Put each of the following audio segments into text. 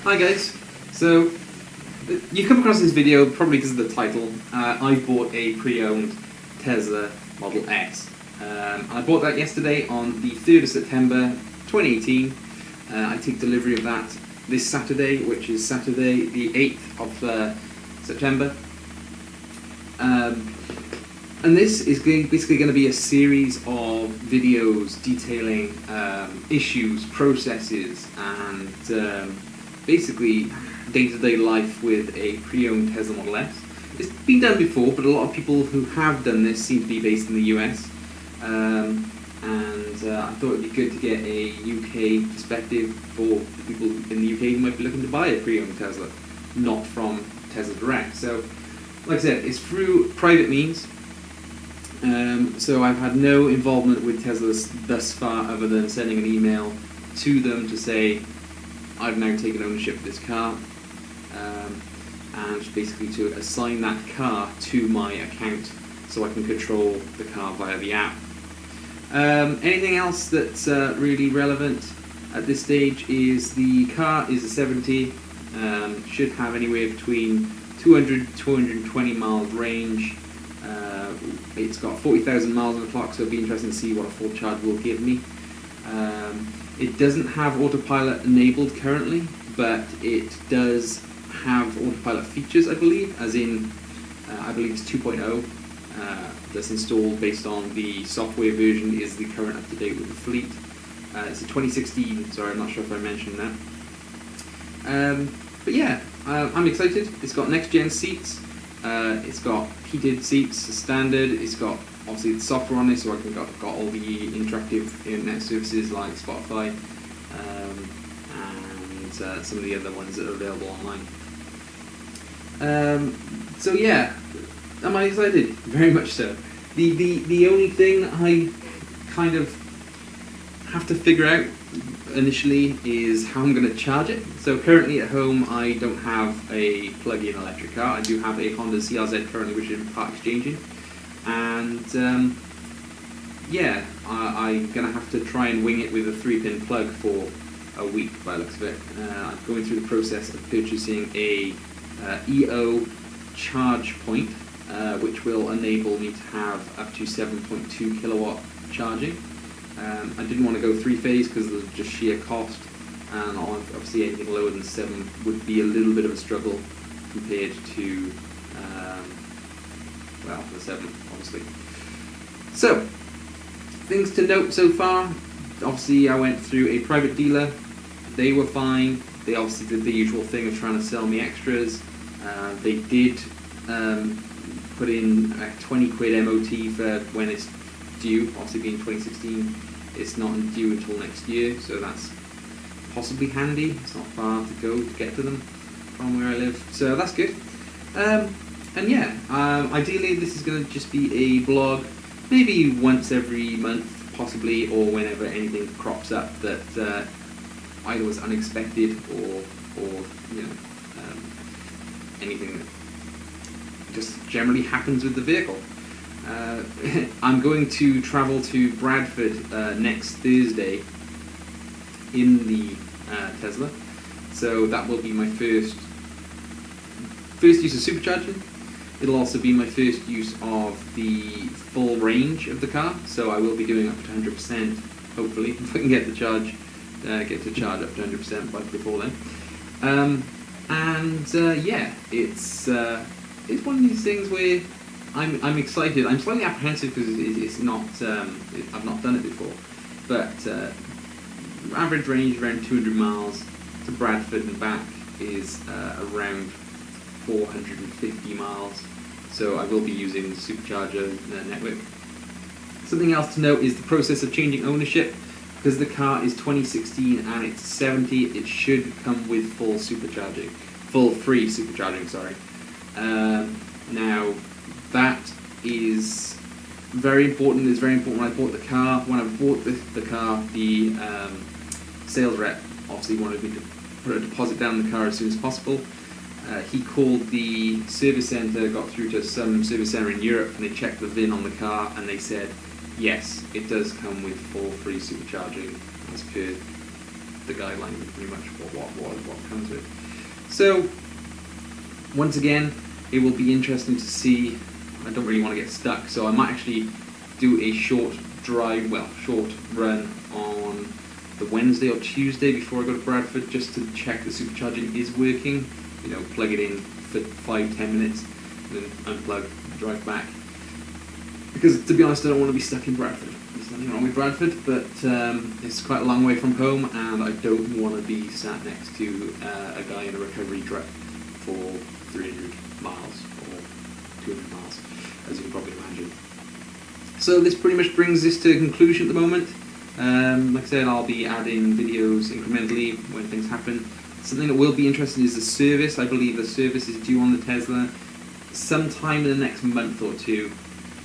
Hi guys. So you come across this video probably because of the title. I bought a pre-owned Tesla Model S. I bought that yesterday on the 3rd of September 2018. I take delivery of that this Saturday, which is Saturday the 8th of September. And this is basically going to be a series of videos detailing issues, processes, and basically day-to-day life with a pre-owned Tesla Model S. It's been done before, but a lot of people who have done this seem to be based in the US. I thought it would be good to get a UK perspective for the people in the UK who might be looking to buy a pre-owned Tesla, not from Tesla Direct. So, like I said, it's through private means. So I've had no involvement with Tesla thus far other than sending an email to them to say I've now taken ownership of this car, and basically to assign that car to my account so I can control the car via the app. Anything else that's really relevant at this stage is the car is a 70, should have anywhere between 200 to 220 miles range. It's got 40,000 miles on the clock, so it'll be interesting to see what a full charge will give me. It doesn't have autopilot enabled currently, but it does have autopilot features, I believe, as in, I believe it's 2.0. That's installed based on the software version is the current up to date with the fleet. It's a 2016, sorry, I'm not sure if I mentioned that. But yeah, I'm excited. It's got next gen seats. It's got heated seats, standard. It's got obviously the software on it, so I can got all the interactive internet services like Spotify and some of the other ones that are available online. So yeah, am I excited? Very much so. The only thing I kind of have to figure out initially is how I'm going to charge it. So currently at home I don't have a plug-in electric car. I do have a Honda CRZ currently, which is part exchanging, and yeah, I'm going to have to try and wing it with a 3-pin plug for a week by the looks of it. I'm going through the process of purchasing a EO charge point, which will enable me to have up to 7.2 kilowatt charging. I didn't want to go 3-phase because of just sheer cost, and obviously anything lower than 7 would be a little bit of a struggle compared to, well, the 7, obviously. So, things to note so far. Obviously I went through a private dealer. They were fine. They obviously did the usual thing of trying to sell me extras. They did put in a 20 quid MOT for when it's due, obviously being 2016. It's not due until next year, so that's possibly handy. It's not far to go to get to them from where I live, so that's good. And yeah, ideally this is going to just be a blog, maybe once every month possibly, or whenever anything crops up that either was unexpected or you know, anything that just generally happens with the vehicle. I'm going to travel to Bradford next Thursday in the Tesla, so that will be my first use of supercharging. It'll also be my first use of the full range of the car, so I will be doing up to 100%, hopefully, if I can get to charge up to 100% before then. Yeah, it's one of these things where I'm excited. I'm slightly apprehensive because it's not. I've not done it before, but average range around 200 miles to Bradford and back is around 450 miles. So I will be using the supercharger network. Something else to note is the process of changing ownership. Because the car is 2016 and it's 70, it should come with full free supercharging. Sorry. Now, that is very important. It's very important when I bought the car. When I bought the car, the sales rep obviously wanted me to put a deposit down in the car as soon as possible. He called the service centre, got through to some service centre in Europe, and they checked the VIN on the car, and they said, yes, it does come with full free supercharging as per the guidelines of pretty much what comes with. So once again, it will be interesting to see. I don't really want to get stuck, so I might actually do a short run on the Wednesday or Tuesday before I go to Bradford, just to check the supercharging is working. You know, plug it in for 5-10 minutes, and then unplug, drive back. Because to be honest, I don't want to be stuck in Bradford. There's nothing wrong with Bradford, but it's quite a long way from home, and I don't want to be sat next to a guy in a recovery truck for 300 miles or 200 miles, as you can probably imagine. So this pretty much brings this to a conclusion at the moment. Like I said, I'll be adding videos incrementally when things happen. Something that will be interesting is the service. I believe the service is due on the Tesla sometime in the next month or two.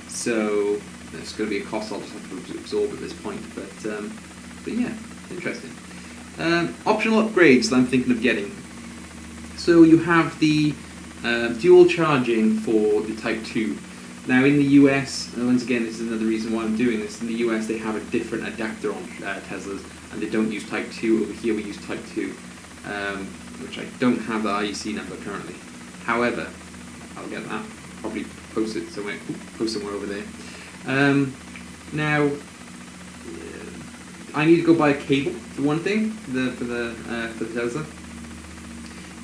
So it's going to be a cost I'll just have to absorb at this point. But yeah, interesting. Optional upgrades that I'm thinking of getting. So you have the dual charging for the Type 2. Now in the US, once again, this is another reason why I'm doing this. In the US, they have a different adapter on Teslas, and they don't use Type 2. Over here, we use Type 2, which I don't have the IEC number currently. However, I'll get that. Probably post it somewhere. Post somewhere over there. Now, I need to go buy a cable for one thing for the Tesla.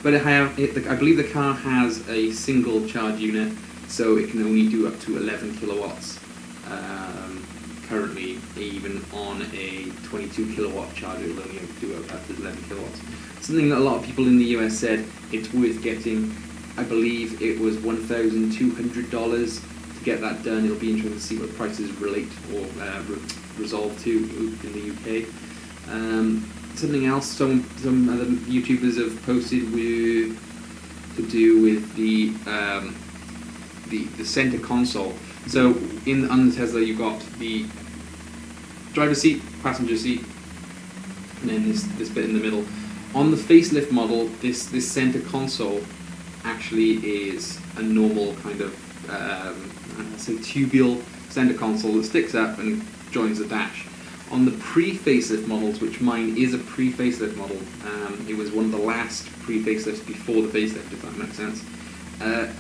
But I believe the car has a single charge unit, so it can only do up to 11 kilowatts. Currently, even on a 22 kilowatt charger, it'll only do up to 11 kilowatts. Something that a lot of people in the US said it's worth getting. I believe it was $1,200 to get that done. It'll be interesting to see what prices relate or resolve to in the UK. Something else some other YouTubers have posted to do with the center console. So on the Tesla, you've got the driver's seat, passenger seat, and then this bit in the middle. On the facelift model, this center console actually is a normal kind of tubular center console that sticks up and joins the dash. On the pre-facelift models, which mine is a pre-facelift model, it was one of the last pre-facelifts before the facelift, if that makes sense.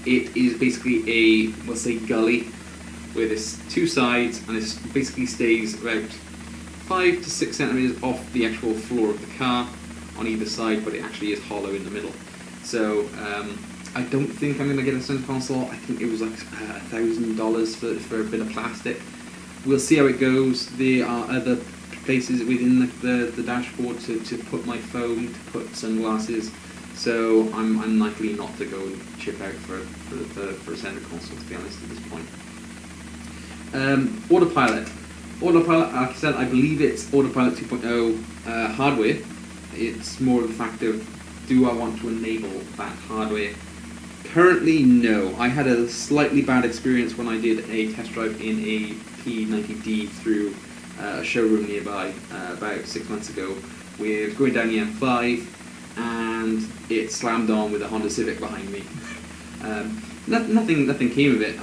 It is basically a, let's say, gully with its two sides, and it basically stays about 5 to 6 centimeters off the actual floor of the car on either side, but it actually is hollow in the middle. So I don't think I'm going to get a center console. I think it was like $1,000 for a bit of plastic. We'll see how it goes. There are other places within the dashboard to put my phone, to put sunglasses. So I'm unlikely not to go and chip out for a center console, to be honest, at this point. Autopilot. Autopilot, like I said, I believe it's Autopilot 2.0 hardware. It's more of the fact of, do I want to enable that hardware? Currently, no. I had a slightly bad experience when I did a test drive in a P90D through a showroom nearby about 6 months ago. We were going down the M5 and it slammed on with a Honda Civic behind me. Nothing came of it.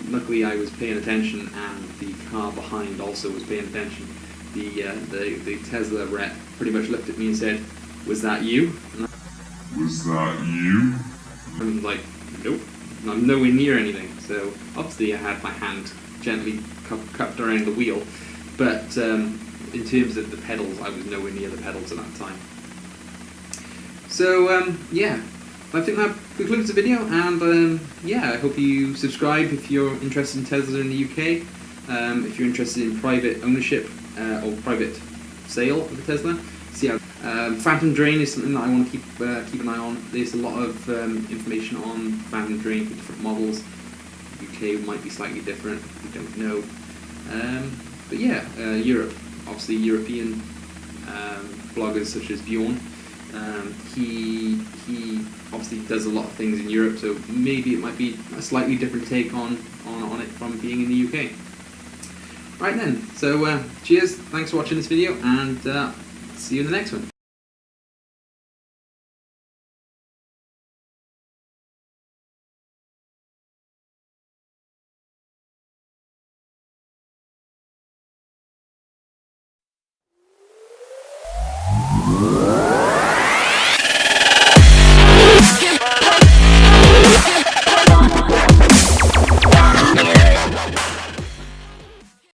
Luckily, I was paying attention, and the car behind also was paying attention. The Tesla rep pretty much looked at me and said, "Was that you?" Was that you? I was like, "Nope, I'm nowhere near anything." So obviously, I had my hand gently cupped around the wheel, but in terms of the pedals, I was nowhere near the pedals at that time. So yeah, I think that concludes the video, and yeah, I hope you subscribe if you're interested in Tesla in the UK. If you're interested in private ownership or private sale of a Tesla, see how. Phantom drain is something that I want to keep an eye on. There's a lot of information on phantom drain for different models. UK might be slightly different, we don't know. But yeah, Europe, obviously European bloggers such as Bjorn. He obviously does a lot of things in Europe, so maybe it might be a slightly different take on it from being in the UK. Right then, so cheers, thanks for watching this video, and see you in the next one.